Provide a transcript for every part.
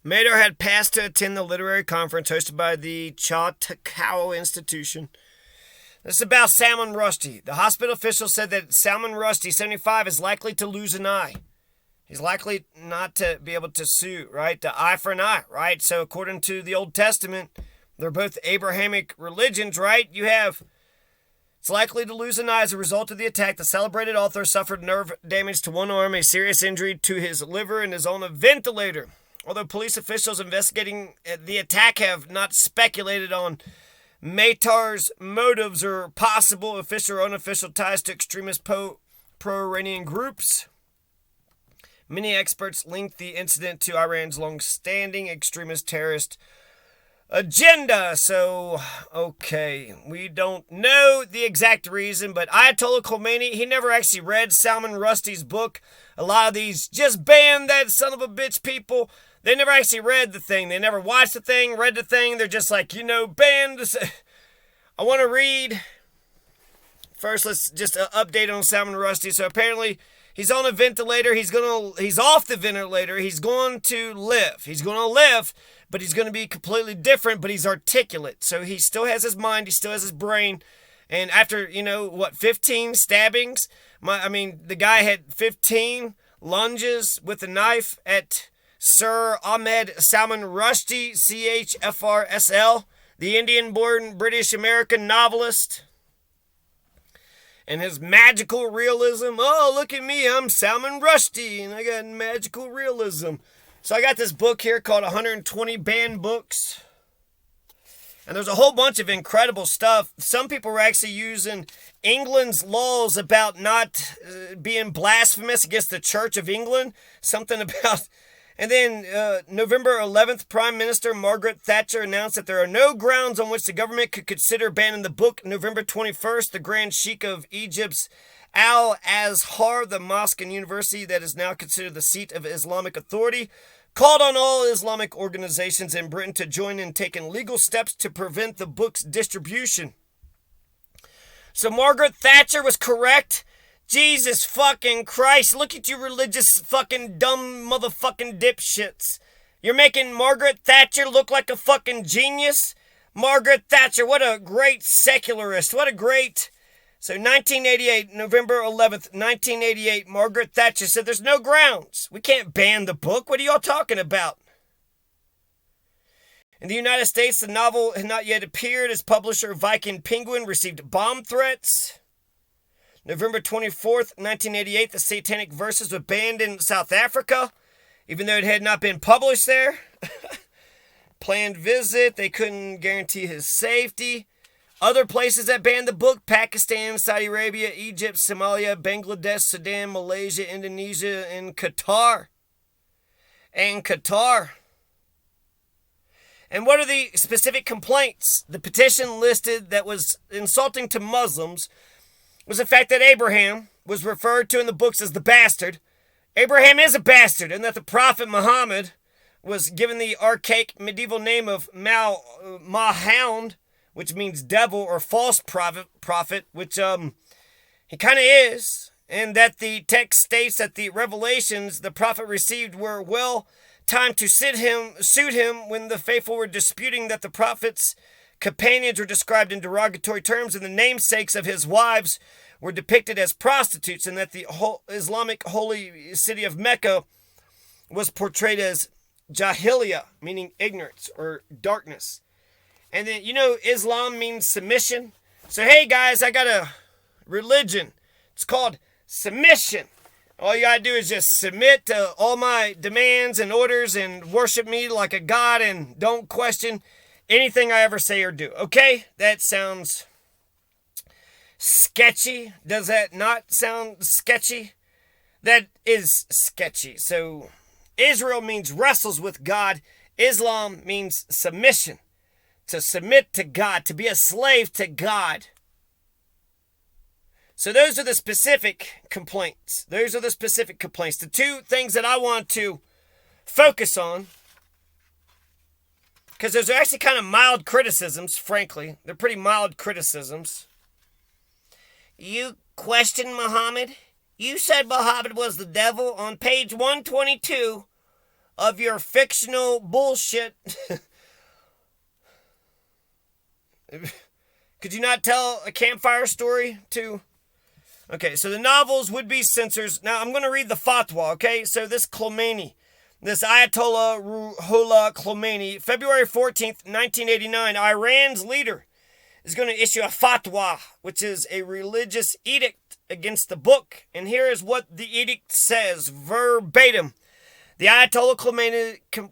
Madar had passed to attend the literary conference hosted by the Chautauqua Institution. This is about Salman Rushdie. The hospital official said that Salman Rushdie, 75, is likely to lose an eye. He's likely not to be able to sue, right? The eye for an eye, right? So according to the Old Testament, they're both Abrahamic religions, right? It's likely to lose an eye as a result of the attack. The celebrated author suffered nerve damage to one arm, a serious injury to his liver, and is on a ventilator. Although police officials investigating the attack have not speculated on Matar's motives or possible official or unofficial ties to extremist pro-Iranian groups, many experts link the incident to Iran's long-standing extremist terrorist agenda. So, okay, we don't know the exact reason, but Ayatollah Khomeini, he never actually read Salman Rushdie's book. A lot of these just ban that son of a bitch people, they never actually read the thing. They never watched the thing, read the thing. They're just like, ban this. I want to read. First, let's just update on Salman Rushdie. So apparently, he's on a ventilator. He's off the ventilator. He's going to live. He's going to live, but he's going to be completely different, but he's articulate. So he still has his mind. He still has his brain. And after, 15 stabbings, the guy had 15 lunges with a knife at Sir Ahmed Salman Rushdie, CHFRSL, the Indian-born British-American novelist. And his magical realism. Oh, look at me, I'm Salman Rushdie, and I got magical realism. So I got this book here called 120 Banned Books. And there's a whole bunch of incredible stuff. Some people were actually using England's laws about not being blasphemous against the Church of England. Something about... And then November 11th, Prime Minister Margaret Thatcher announced that there are no grounds on which the government could consider banning the book. November 21st, the Grand Sheikh of Egypt's Al-Azhar, the mosque and university that is now considered the seat of Islamic authority, called on all Islamic organizations in Britain to join in taking legal steps to prevent the book's distribution. So Margaret Thatcher was correct. Jesus fucking Christ, look at you religious fucking dumb motherfucking dipshits. You're making Margaret Thatcher look like a fucking genius? Margaret Thatcher, what a great secularist, what a great... So 1988, November 11th, 1988, Margaret Thatcher said there's no grounds. We can't ban the book. What are y'all talking about? In the United States, the novel had not yet appeared as publisher Viking Penguin received bomb threats. November 24th, 1988, the Satanic Verses were banned in South Africa, even though it had not been published there. Planned visit, they couldn't guarantee his safety. Other places that banned the book: Pakistan, Saudi Arabia, Egypt, Somalia, Bangladesh, Sudan, Malaysia, Indonesia, and Qatar. And what are the specific complaints? The petition listed that was insulting to Muslims was the fact that Abraham was referred to in the books as the bastard. Abraham is a bastard, and that the Prophet Muhammad was given the archaic medieval name of Mahound, which means devil or false prophet, which he kind of is, and that the text states that the revelations the prophet received were well timed to suit him when the faithful were disputing that the prophet's companions were described in derogatory terms, and the namesakes of his wives were depicted as prostitutes, and that the Islamic holy city of Mecca was portrayed as Jahiliyyah, meaning ignorance or darkness. And then, Islam means submission. So, hey guys, I got a religion. It's called submission. All you gotta do is just submit to all my demands and orders and worship me like a god and don't question anything I ever say or do. Okay? That sounds sketchy. Does that not sound sketchy? That is sketchy. So, Israel means wrestles with God. Islam means submission. To submit to God. To be a slave to God. So those are the specific complaints. The two things that I want to focus on, because those are actually kind of mild criticisms, frankly. They're pretty mild criticisms. You questioned Muhammad? You said Muhammad was the devil on page 122 of your fictional bullshit. Could you not tell a campfire story too? Okay, so the novels would be censors. Now I'm going to read the fatwa, okay? So this Khomeini, this Ayatollah Ruhollah Khomeini, February 14th, 1989, Iran's leader, is going to issue a fatwa, which is a religious edict against the book. And here is what the edict says, verbatim. The Ayatollah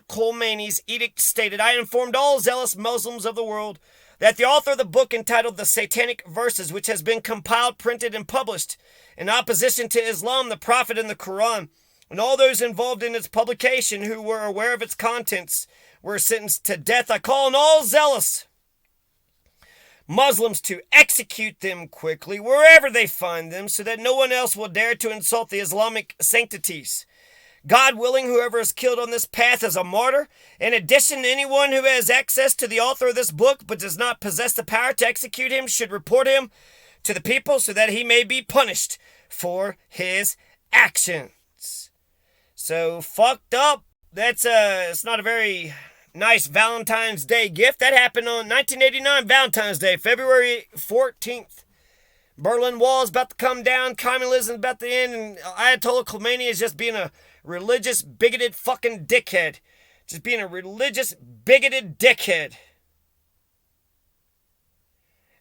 Khomeini's edict stated, I informed all zealous Muslims of the world that the author of the book entitled The Satanic Verses, which has been compiled, printed, and published in opposition to Islam, the Prophet, and the Quran, and all those involved in its publication who were aware of its contents, were sentenced to death. I call on all zealous Muslims to execute them quickly, wherever they find them, so that no one else will dare to insult the Islamic sanctities. God willing, whoever is killed on this path is a martyr. In addition, anyone who has access to the author of this book but does not possess the power to execute him should report him to the people so that he may be punished for his actions. So, fucked up. It's not a very nice Valentine's Day gift. That happened on 1989 Valentine's Day, February 14th. Berlin Wall is about to come down, communism is about to end, and Ayatollah Khomeini is just being a religious, bigoted fucking dickhead. Just being a religious, bigoted dickhead.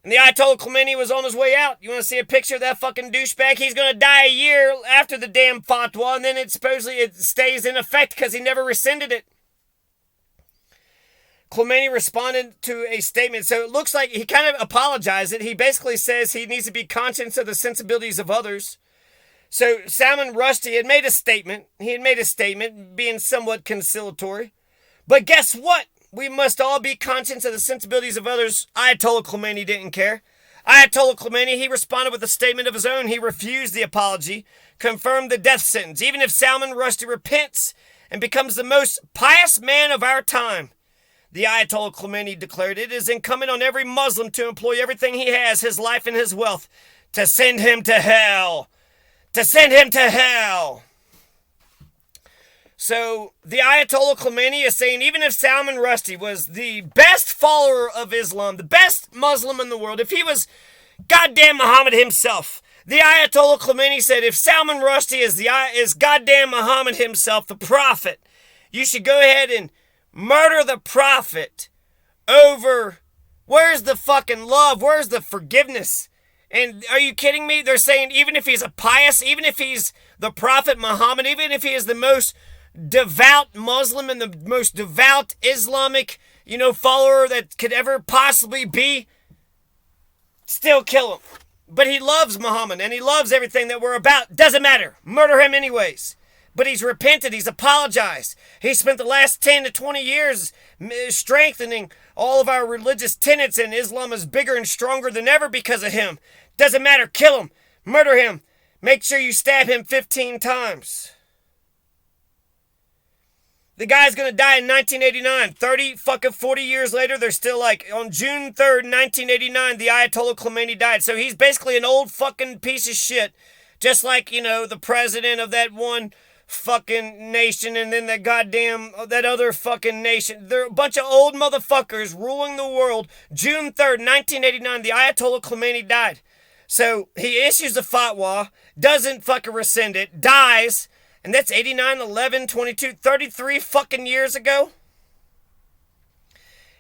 And the Ayatollah Khomeini was on his way out. You want to see a picture of that fucking douchebag? He's going to die a year after the damn fatwa, and then it stays in effect because he never rescinded it. Khomeini responded to a statement. So it looks like he kind of apologized. He basically says he needs to be conscious of the sensibilities of others. So Salman Rushdie had made a statement. He had made a statement being somewhat conciliatory. But guess what? We must all be conscious of the sensibilities of others. Ayatollah Khomeini didn't care. Ayatollah Khomeini, he responded with a statement of his own. He refused the apology, confirmed the death sentence. Even if Salman Rushdie repents and becomes the most pious man of our time, the Ayatollah Khomeini declared, it is incumbent on every Muslim to employ everything he has, his life and his wealth, to send him to hell. To send him to hell. So the Ayatollah Khomeini is saying even if Salman Rushdie was the best follower of Islam, the best Muslim in the world, if he was goddamn Muhammad himself, the Ayatollah Khomeini said if Salman Rushdie is goddamn Muhammad himself, the prophet, you should go ahead and murder the prophet over, where's the fucking love? Where's the forgiveness? And are you kidding me? They're saying even if he's a pious, even if he's the prophet Muhammad, even if he is the most devout Muslim and the most devout Islamic, follower that could ever possibly be, still kill him. But he loves Muhammad and he loves everything that we're about. Doesn't matter. Murder him anyways. But he's repented. He's apologized. He spent the last 10 to 20 years strengthening all of our religious tenets, and Islam is bigger and stronger than ever because of him. Doesn't matter. Kill him. Murder him. Make sure you stab him 15 times. The guy's going to die in 1989. 40 years later, they're still like, on June 3rd, 1989, the Ayatollah Khomeini died. So he's basically an old fucking piece of shit. Just like, the president of that one fucking nation and then that other fucking nation. They're a bunch of old motherfuckers ruling the world. June 3rd, 1989, the Ayatollah Khomeini died. So he issues a fatwa, doesn't fucking rescind it, dies, and that's 89, 11, 22, 33 fucking years ago.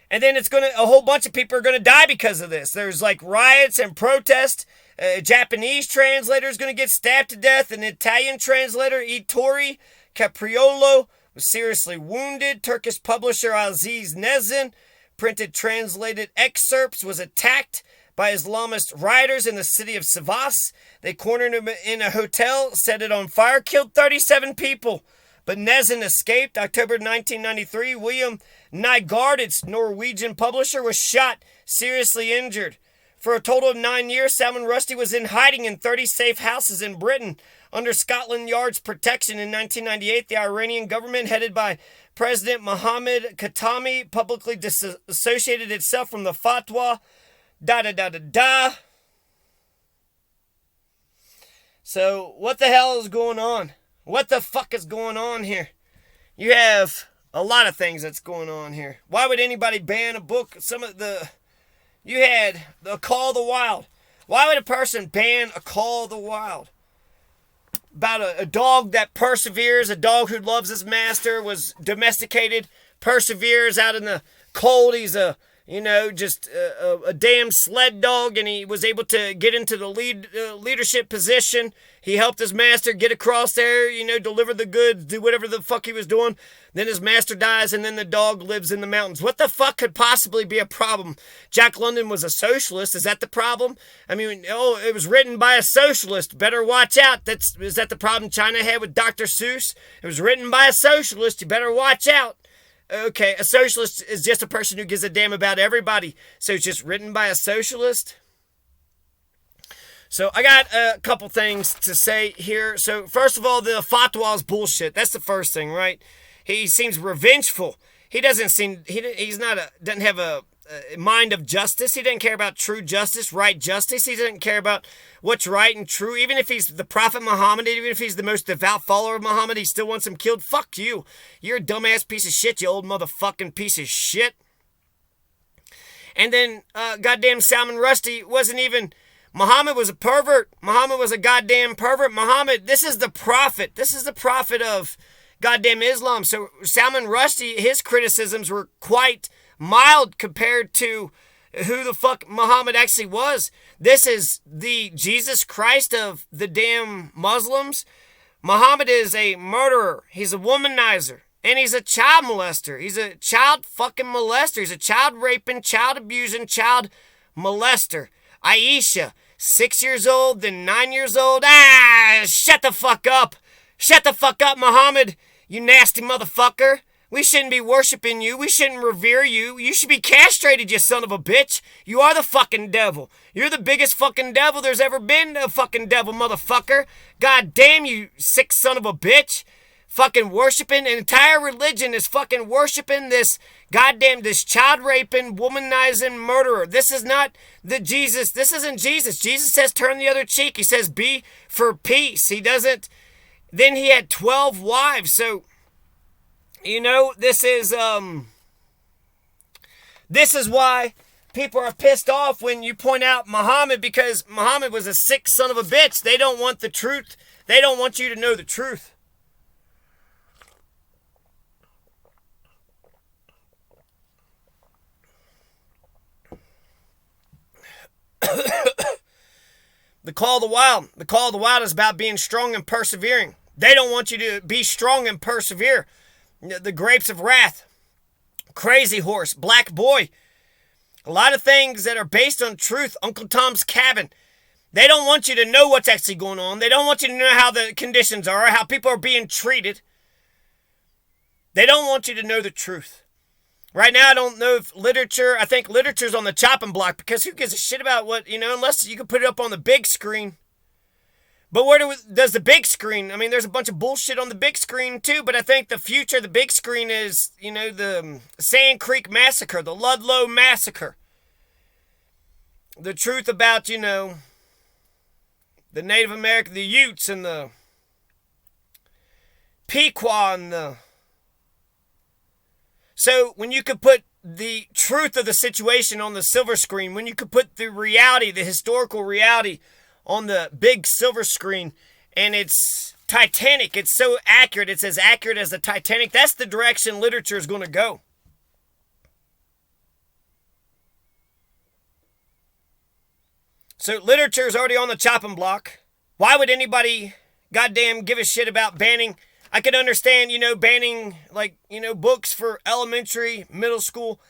And then a whole bunch of people are going to die because of this. There's like riots and protests. A Japanese translator is going to get stabbed to death. An Italian translator, Ettore Capriolo, was seriously wounded. Turkish publisher Aziz Nesin printed translated excerpts, was attacked by Islamist rioters in the city of Sivas. They cornered him in a hotel, set it on fire, killed 37 people. But Nesin escaped. October 1993, William Nygaard, its Norwegian publisher, was shot, seriously injured. For a total of 9 years, Salman Rushdie was in hiding in 30 safe houses in Britain under Scotland Yard's protection. In 1998, the Iranian government, headed by President Mohammad Khatami, publicly disassociated itself from the fatwa. So, what the hell is going on? What the fuck is going on here? You have a lot of things that's going on here. Why would anybody ban a book? You had A Call of the Wild. Why would a person ban A Call of the Wild? About a dog that perseveres, a dog who loves his master, was domesticated, perseveres out in the cold. He's a damn sled dog, and he was able to get into the leadership position. He helped his master get across there, deliver the goods, do whatever the fuck he was doing. Then his master dies, and then the dog lives in the mountains. What the fuck could possibly be a problem? Jack London was a socialist. Is that the problem? I mean, it was written by a socialist. Better watch out. Is that the problem China had with Dr. Seuss? It was written by a socialist. You better watch out. Okay, a socialist is just a person who gives a damn about everybody. So it's just written by a socialist. So I got a couple things to say here. So first of all, the fatwa is bullshit. That's the first thing, right? He seems revengeful. He doesn't have a mind of justice. He doesn't care about true justice, right justice. He doesn't care about what's right and true. Even if he's the Prophet Muhammad, even if he's the most devout follower of Muhammad, he still wants him killed. Fuck you. You're a dumbass piece of shit, you old motherfucking piece of shit. And then, goddamn Salman Rushdie wasn't even... Muhammad was a pervert. Muhammad was a goddamn pervert. Muhammad, this is the prophet. This is the prophet of goddamn Islam. So Salman Rushdie, his criticisms were quite mild compared to who the fuck Muhammad actually was. This is the Jesus Christ of the damn Muslims. Muhammad is a murderer. He's a womanizer. And he's a child molester. He's a child fucking molester. He's a child raping, child abusing, child molester. Aisha, 6 years old, then 9 years old. Shut the fuck up. Shut the fuck up, Muhammad, you nasty motherfucker. We shouldn't be worshiping you. We shouldn't revere you. You should be castrated, you son of a bitch. You are the fucking devil. You're the biggest fucking devil there's ever been, a fucking devil, motherfucker. God damn, you sick son of a bitch. Fucking worshiping, an entire religion is fucking worshiping this child raping, womanizing murderer. This is not the Jesus. This isn't Jesus. Jesus says turn the other cheek. He says be for peace. He doesn't. Then he had 12 wives. So, this is why people are pissed off when you point out Muhammad, because Muhammad was a sick son of a bitch. They don't want the truth. They don't want you to know the truth. The Call of the Wild. The Call of the Wild is about being strong and persevering. They don't want you to be strong and persevere. The Grapes of Wrath, Crazy Horse, Black Boy. A lot of things that are based on truth. Uncle Tom's Cabin. They don't want you to know what's actually going on. They don't want you to know how the conditions are, how people are being treated. They don't want you to know the truth. Right now, I don't know if I think literature's on the chopping block, because who gives a shit about what, unless you can put it up on the big screen. But where does the big screen, there's a bunch of bullshit on the big screen too, but I think the future of the big screen is, the Sand Creek Massacre, the Ludlow Massacre. The truth about, the Native American, the Utes and the Pequot and the... So when you could put the truth of the situation on the silver screen, when you could put the reality, the historical reality on the big silver screen, and it's Titanic, it's so accurate, it's as accurate as the Titanic, that's the direction literature is going to go. So literature is already on the chopping block. Why would anybody goddamn give a shit about banning? I could understand, banning, books for elementary, middle school.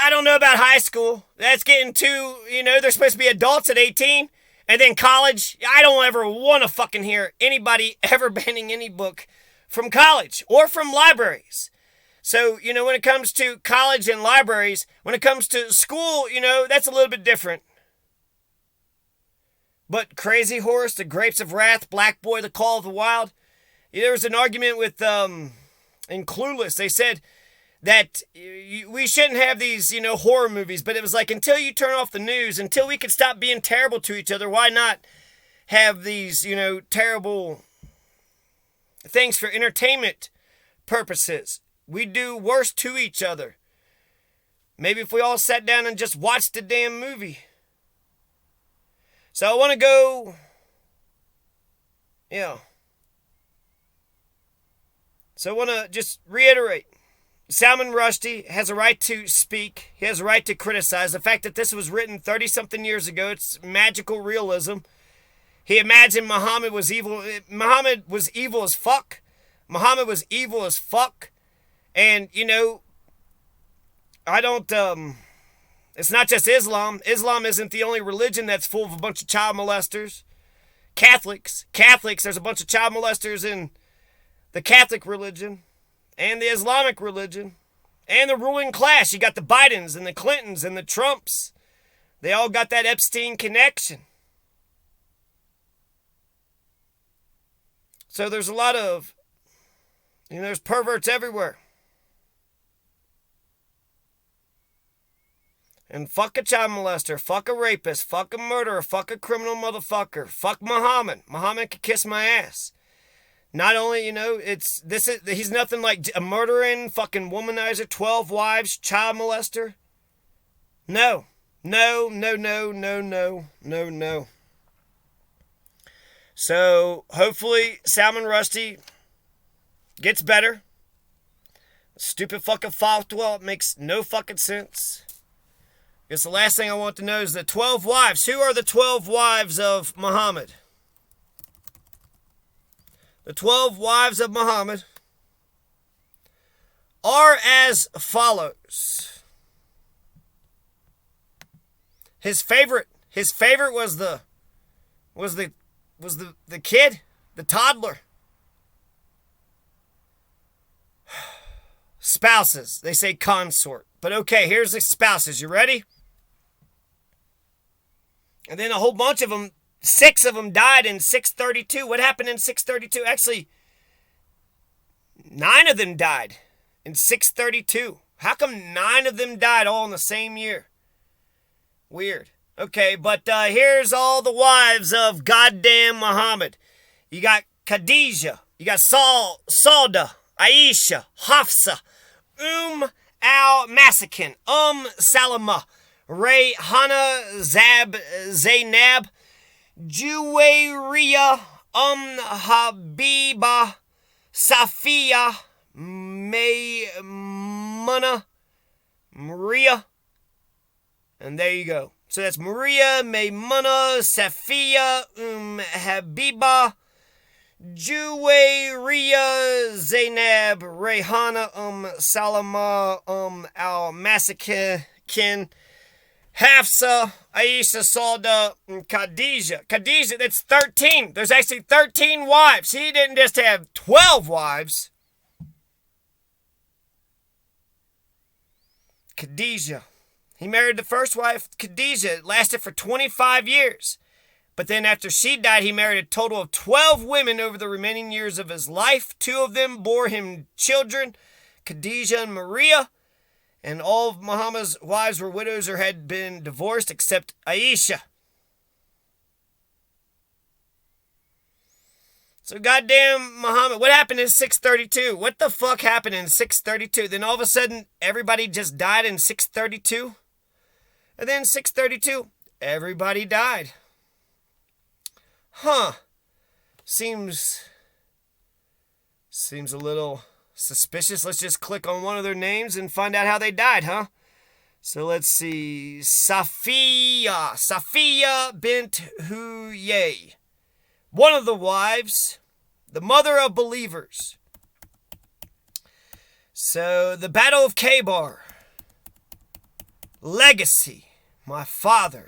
I don't know about high school. That's getting too, they're supposed to be adults at 18. And then college, I don't ever want to fucking hear anybody ever banning any book from college or from libraries. So, when it comes to college and libraries, when it comes to school, that's a little bit different. But Crazy Horse, The Grapes of Wrath, Black Boy, The Call of the Wild... There was an argument with, in Clueless, they said that we shouldn't have these, horror movies, but it was like, until you turn off the news, until we could stop being terrible to each other, why not have these, terrible things for entertainment purposes. We do worse to each other. Maybe if we all sat down and just watched the damn movie. So I want to go, So I want to just reiterate. Salman Rushdie has a right to speak. He has a right to criticize. The fact that this was written 30-something years ago, it's magical realism. He imagined Muhammad was evil. Muhammad was evil as fuck. Muhammad was evil as fuck. And, I don't, it's not just Islam. Islam isn't the only religion that's full of a bunch of child molesters. Catholics, there's a bunch of child molesters in the Catholic religion and the Islamic religion and the ruling class. You got the Bidens and the Clintons and the Trumps. They all got that Epstein connection. So there's a lot of, there's perverts everywhere. And fuck a child molester, fuck a rapist, fuck a murderer, fuck a criminal motherfucker, fuck Muhammad. Muhammad could kiss my ass. Not only, he's nothing like a murdering, fucking womanizer, 12 wives, child molester. No. So, hopefully, Salman Rushdie gets better. Stupid fucking fatwa, it makes no fucking sense. I guess the last thing I want to know is the 12 wives. Who are the 12 wives of Muhammad? The 12 wives of Muhammad are as follows. His favorite was the kid, the toddler. Spouses, they say consort. But okay, here's the spouses. You ready? And then a whole bunch of them, 6 of them died in 632. What happened in 632? Actually, 9 of them died in 632. How come 9 of them died all in the same year? Weird. Okay, but here's all the wives of goddamn Muhammad. You got Khadijah. You got Sauda, Aisha, Hafsa, al-Masakin, Salama, Rayhana, Zainab, Juwayriya, Habiba, Safiya, Maymuna, Maria. And there you go. So that's Maria, Maymuna, Safiya, Habiba, Juwayriya, Zainab, Rayhana, Salama, al-Masakin, Hafsa, Aisha, Sauda, and Khadijah. Khadijah, that's 13. There's actually 13 wives. He didn't just have 12 wives. Khadijah. He married the first wife, Khadijah. It lasted for 25 years. But then after she died, he married a total of 12 women over the remaining years of his life. 2 of them bore him children, Khadijah and Maria. And all of Muhammad's wives were widows or had been divorced except Aisha. So goddamn Muhammad, what happened in 632? What the fuck happened in 632? Then all of a sudden, everybody just died in 632? And then 632, everybody died. Huh. Seems a little suspicious. Let's just click on one of their names and find out how they died, huh? So let's see. Safiya bint Huyay. One of the wives, the mother of believers. So the Battle of Khaybar. Legacy. My father.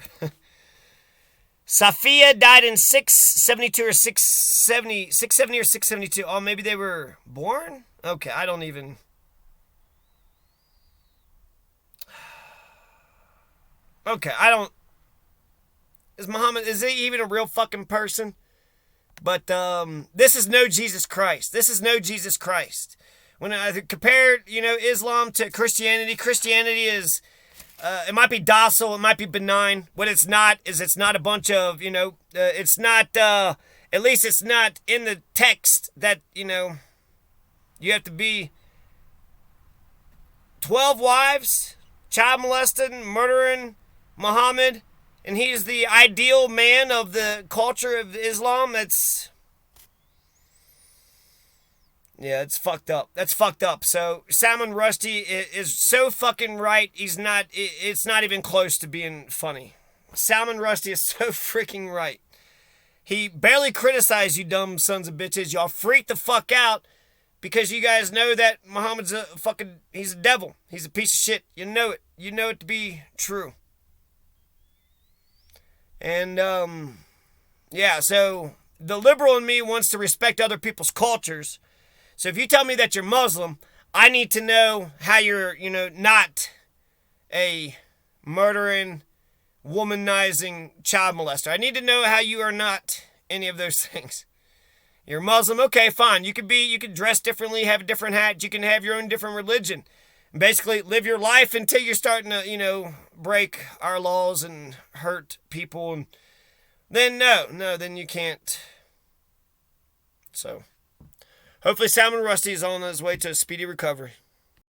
Safiya died in 672 or 670 or 672. Oh, maybe they were born? Okay, I don't even... Okay, I don't... Is he even a real fucking person? But this is no Jesus Christ. This is no Jesus Christ. When I compared, Islam to Christianity, Christianity is... it might be docile, it might be benign. What it's not is it's not a bunch of, it's not, at least it's not in the text that, You have to be 12 wives, child molesting, murdering Muhammad, and he's the ideal man of the culture of Islam. That's, yeah, it's fucked up. That's fucked up. So Salman Rushdie is so fucking right. It's not even close to being funny. Salman Rushdie is so freaking right. He barely criticized you dumb sons of bitches. Y'all freak the fuck out because you guys know that Muhammad's he's a devil. He's a piece of shit. You know it. You know it to be true. And, yeah, so the liberal in me wants to respect other people's cultures. So if you tell me that you're Muslim, I need to know how you're, not a murdering, womanizing child molester. I need to know how you are not any of those things. You're Muslim, okay, fine. You could dress differently, have a different hat. You can have your own different religion. Basically, live your life until you're starting to, break our laws and hurt people. And then, then you can't. So, hopefully Salman Rushdie is on his way to a speedy recovery.